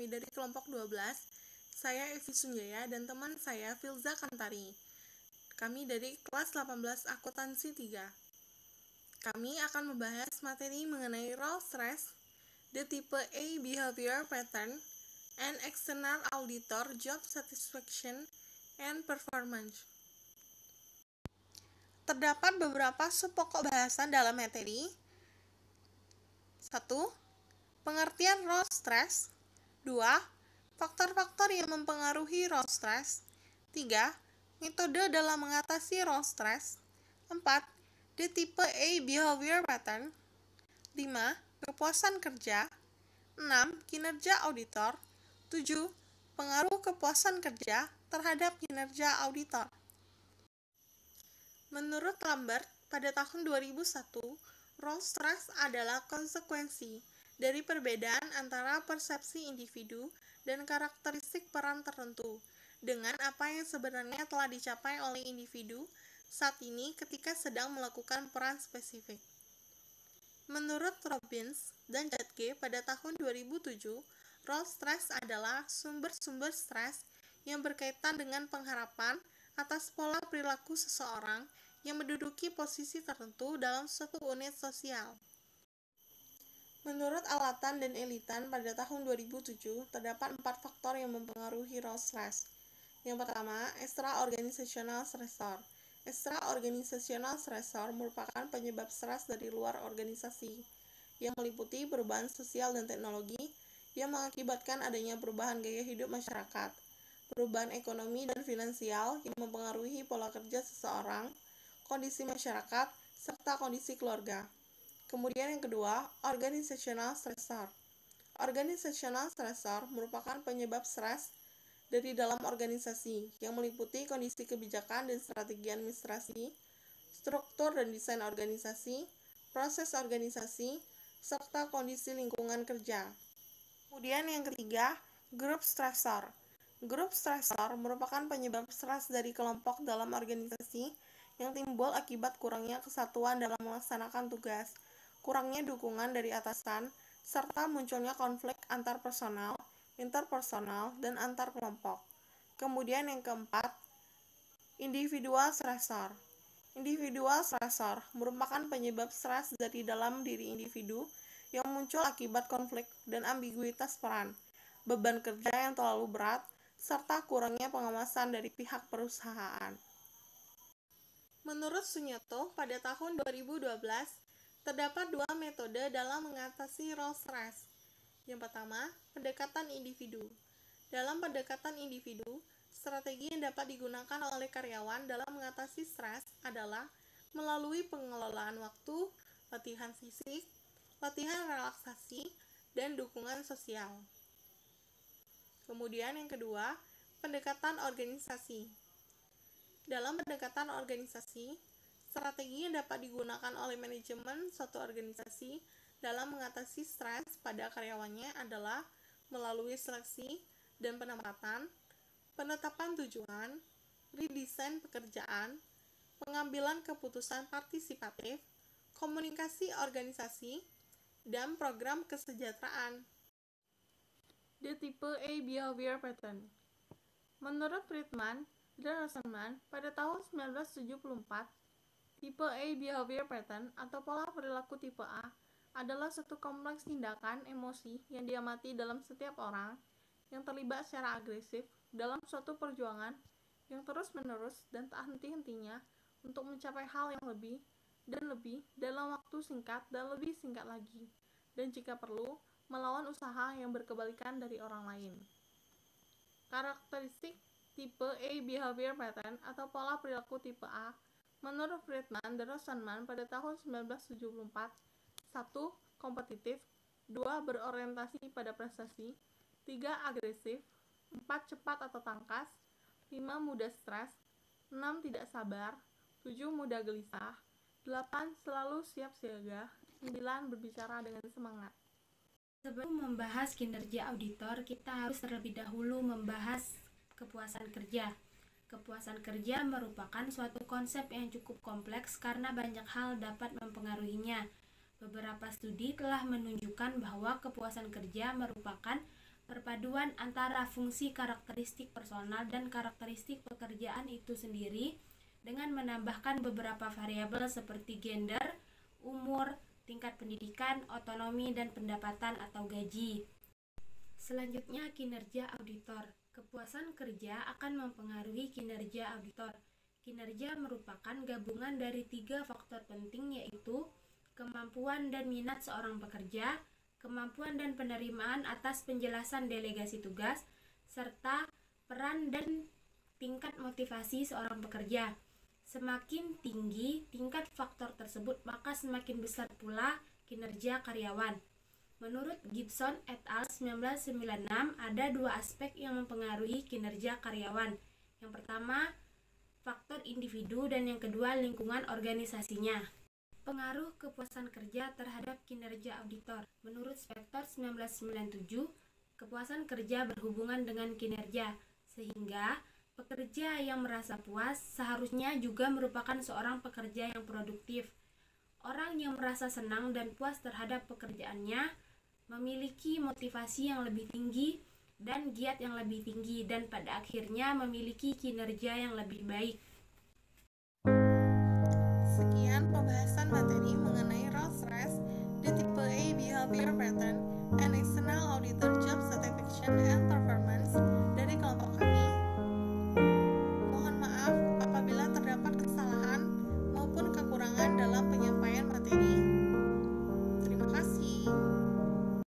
kami dari kelompok 12. Saya Evi Sunjaya dan teman saya Filza Kantari. Kami dari kelas 18 akuntansi 3. Kami akan membahas materi mengenai role stress, the type A behavior pattern, and external auditor job satisfaction and performance. Terdapat beberapa subpokok bahasan dalam materi. 1. Pengertian role stress. 2. Faktor-faktor yang mempengaruhi role stress. 3. Metode dalam mengatasi role stress. 4. The type A behavior pattern. 5. Kepuasan kerja. 6. Kinerja auditor. 7. Pengaruh kepuasan kerja terhadap kinerja auditor. Menurut Lambert, pada tahun 2001, role stress adalah konsekuensi dari perbedaan antara persepsi individu dan karakteristik peran tertentu dengan apa yang sebenarnya telah dicapai oleh individu saat ini ketika sedang melakukan peran spesifik. Menurut Robbins dan Jadke pada tahun 2007, role stress adalah sumber-sumber stres yang berkaitan dengan pengharapan atas pola perilaku seseorang yang menduduki posisi tertentu dalam suatu unit sosial. Menurut Alatan dan Elitan pada tahun 2007, terdapat 4 faktor yang mempengaruhi role stress. Yang pertama, extra-organizational stressor. Extra-organizational stressor merupakan penyebab stres dari luar organisasi, yang meliputi perubahan sosial dan teknologi yang mengakibatkan adanya perubahan gaya hidup masyarakat, perubahan ekonomi dan finansial yang mempengaruhi pola kerja seseorang, kondisi masyarakat, serta kondisi keluarga. Kemudian yang kedua, organizational stressor. Organizational stressor merupakan penyebab stres dari dalam organisasi yang meliputi kondisi kebijakan dan strategi administrasi, struktur dan desain organisasi, proses organisasi, serta kondisi lingkungan kerja. Kemudian yang ketiga, group stressor. Group stressor merupakan penyebab stres dari kelompok dalam organisasi yang timbul akibat kurangnya kesatuan dalam melaksanakan tugas, kurangnya dukungan dari atasan, serta munculnya konflik antar personal, interpersonal, dan antar kelompok. Kemudian yang keempat, individual stressor. Individual stressor merupakan penyebab stres dari dalam diri individu yang muncul akibat konflik dan ambiguitas peran, beban kerja yang terlalu berat, serta kurangnya pengawasan dari pihak perusahaan. Menurut Sunyoto, pada tahun 2012, terdapat 2 metode dalam mengatasi role stress. Yang pertama, pendekatan individu. Dalam pendekatan individu, strategi yang dapat digunakan oleh karyawan dalam mengatasi stres adalah melalui pengelolaan waktu, latihan fisik, latihan relaksasi, dan dukungan sosial. Kemudian yang kedua, pendekatan organisasi. Dalam pendekatan organisasi, strategi yang dapat digunakan oleh manajemen suatu organisasi dalam mengatasi stres pada karyawannya adalah melalui seleksi dan penempatan, penetapan tujuan, redesain pekerjaan, pengambilan keputusan partisipatif, komunikasi organisasi, dan program kesejahteraan. The type A behavior pattern. Menurut Friedman dan Rosenman, pada tahun 1974, tipe A behavior pattern atau pola perilaku tipe A adalah suatu kompleks tindakan emosi yang diamati dalam setiap orang yang terlibat secara agresif dalam suatu perjuangan yang terus-menerus dan tak henti-hentinya untuk mencapai hal yang lebih dalam waktu singkat dan lebih singkat lagi, dan jika perlu, melawan usaha yang berkebalikan dari orang lain. Karakteristik tipe A behavior pattern atau pola perilaku tipe A menurut Friedman dan Rosenman pada tahun 1974: 1. Kompetitif, 2. Berorientasi pada prestasi, 3. Agresif, 4. Cepat atau tangkas, 5. Mudah stres, 6. Tidak sabar, 7. Mudah gelisah, 8. Selalu siap siaga, 9. Berbicara dengan semangat. Sebelum membahas kinerja auditor, kita harus terlebih dahulu membahas kepuasan kerja. Kepuasan kerja merupakan suatu konsep yang cukup kompleks karena banyak hal dapat mempengaruhinya. Beberapa studi telah menunjukkan bahwa kepuasan kerja merupakan perpaduan antara fungsi karakteristik personal dan karakteristik pekerjaan itu sendiri dengan menambahkan beberapa variabel seperti gender, umur, tingkat pendidikan, otonomi, dan pendapatan atau gaji. Selanjutnya, kinerja auditor. Kepuasan kerja akan mempengaruhi kinerja auditor. Kinerja merupakan gabungan dari 3 faktor penting, yaitu kemampuan dan minat seorang pekerja, kemampuan dan penerimaan atas penjelasan delegasi tugas, serta peran dan tingkat motivasi seorang pekerja. Semakin tinggi tingkat faktor tersebut, maka semakin besar pula kinerja karyawan. Menurut Gibson et al. 1996, ada 2 aspek yang mempengaruhi kinerja karyawan. Yang pertama, faktor individu, dan yang kedua, lingkungan organisasinya. Pengaruh kepuasan kerja terhadap kinerja auditor. Menurut Spector 1997, kepuasan kerja berhubungan dengan kinerja, sehingga pekerja yang merasa puas seharusnya juga merupakan seorang pekerja yang produktif. Orang yang merasa senang dan puas terhadap pekerjaannya memiliki motivasi yang lebih tinggi dan giat yang lebih tinggi, dan pada akhirnya memiliki kinerja yang lebih baik. Sekian pembahasan materi mengenai Rolls-Royce, the Type A Behavior Pattern, and External Auditor Job